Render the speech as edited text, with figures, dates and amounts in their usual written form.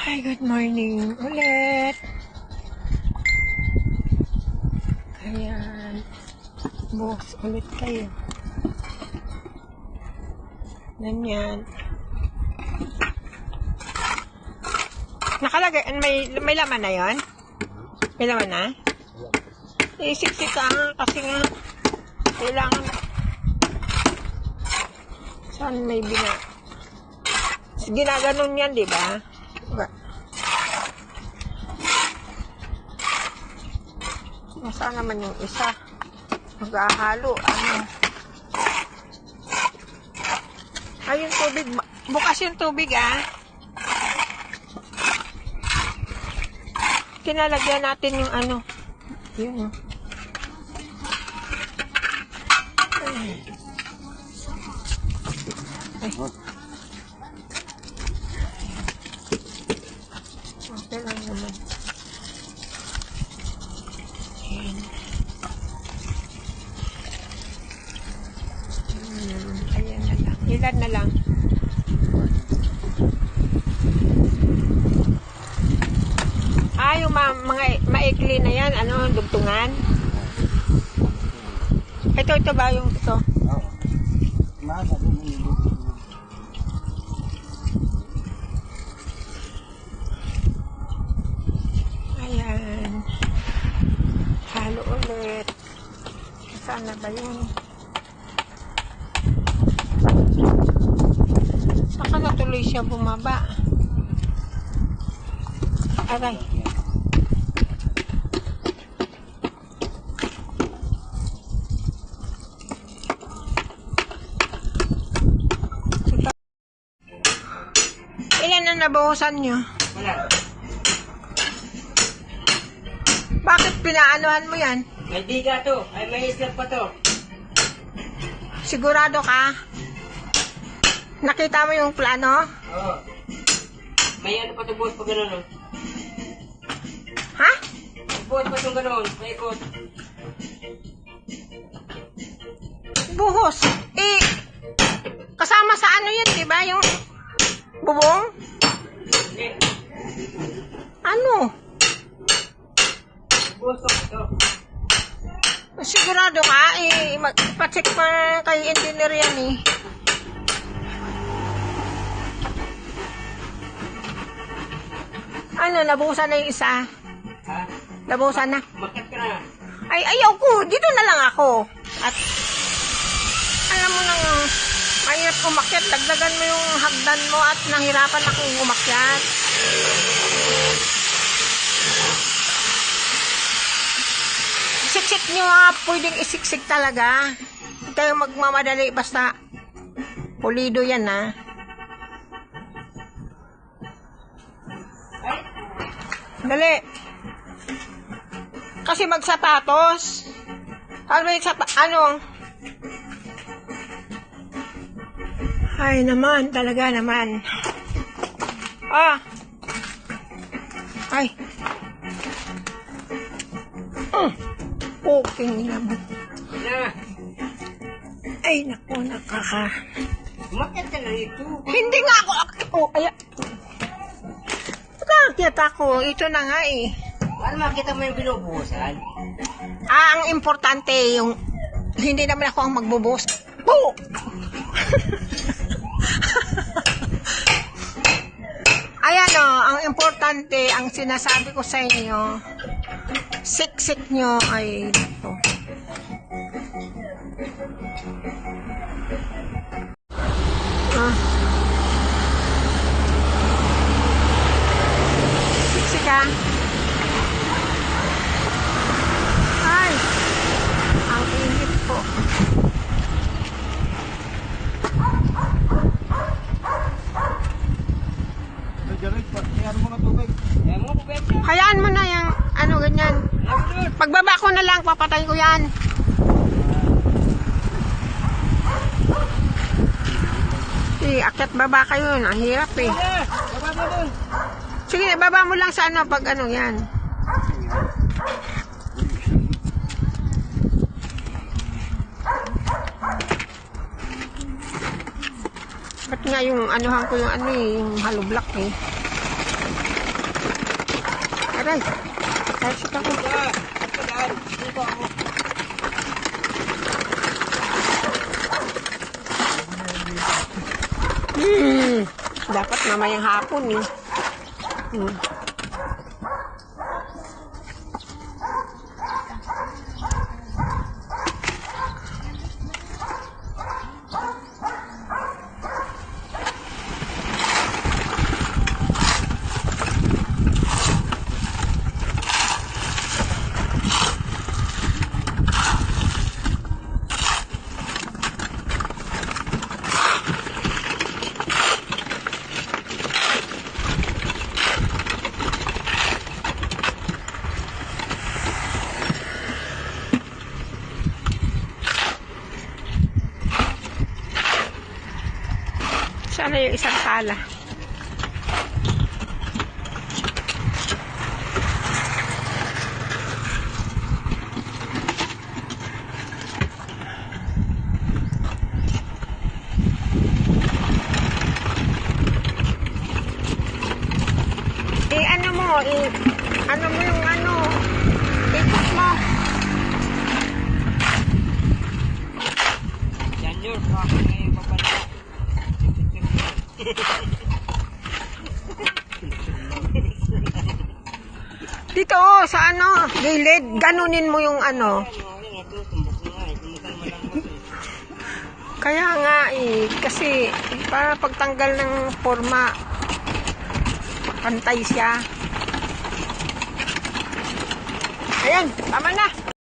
Hi, good morning ulit. Ayan. Bukas ulit kayo. Ganyan. Nakalagay, may laman na yon? May laman na? Isiksik ka nga kasi nga kailangan saan may ginaganon yan, di ba? Saan naman yung isa? Maghahalo. Ano? Ay, yung tubig. Bukas yung tubig, ah. Kinalagyan natin yung ano. Yun, oh. Ay. Okay lang naman. Ayan. Ayan na lang. Ilan na lang? Yung mga maikli na yan, ano, dugtungan? Ito ba yung ito? Ayan. Halo ulit. Saan na ba yun? Saka natuloy siya bumaba. Aray. Ilan na nabawasan nyo? Wala. Bakit pinaanuhan mo yan? May biga to. Ay, may isla pa to. Sigurado ka? Nakita mo yung plano? Oo. May ano pa to, buhat pa gano'n. Ha? Buhat pa itong gano'n. May ikot. Buhos. Kasama sa ano yun, di ba? Yung bubong? Hindi. Ano? Buhat pa ito. Sigurado ka? Pacheck pa kay engineer yan eh. Ano, nabuhusan na yung isa? Ha? Nabuhusan na? Makat ka na. Ay, ayaw ko. Dito na lang ako. At, alam mo nang, mahirap umakyat. Dagdagan mo yung hagdan mo at nahirapan akong umakyat. Isiksik nyo ha. Pwedeng isiksik talaga. Hindi kayo magmamadali. Basta, pulido yan ha. Dali. Kasi magsapatos. Ano yung ano? Ay naman, talaga naman. Ah. Ay. Okay naman. Na. Ay, naku, nakaka. Makat ka na ito. Hindi nga ako. Oh, ay. Nakakita ako. Ito na nga eh. Paano makita mo yung binubuhusan? Ang importante yung hindi naman ako ang magbubuhos. Oh! Ayan o, ang importante, ang sinasabi ko sa inyo, siksik nyo ay ito. Siksik ka. Ay, ang init po. Hayaan mo na yung ano ganyan. Pagbaba ko na lang, papatay ko yan. Akyat baba kayo, nahirap eh. Sige, baba mo lang sa ano pag ano yan. Ba't nga yung anuhan ko yung ano eh, yung hollow block eh. Aray. Talsik ako. Dito ako. Dapat mamayang hapon eh. Sana yung isang pala. Ano mo yung ikot mo. Yan yun. Ako ngayon babalik. Dito sa gilid, ganunin mo yung Kaya nga kasi para pagtanggal ng forma, pantay siya. Ayan, tama na.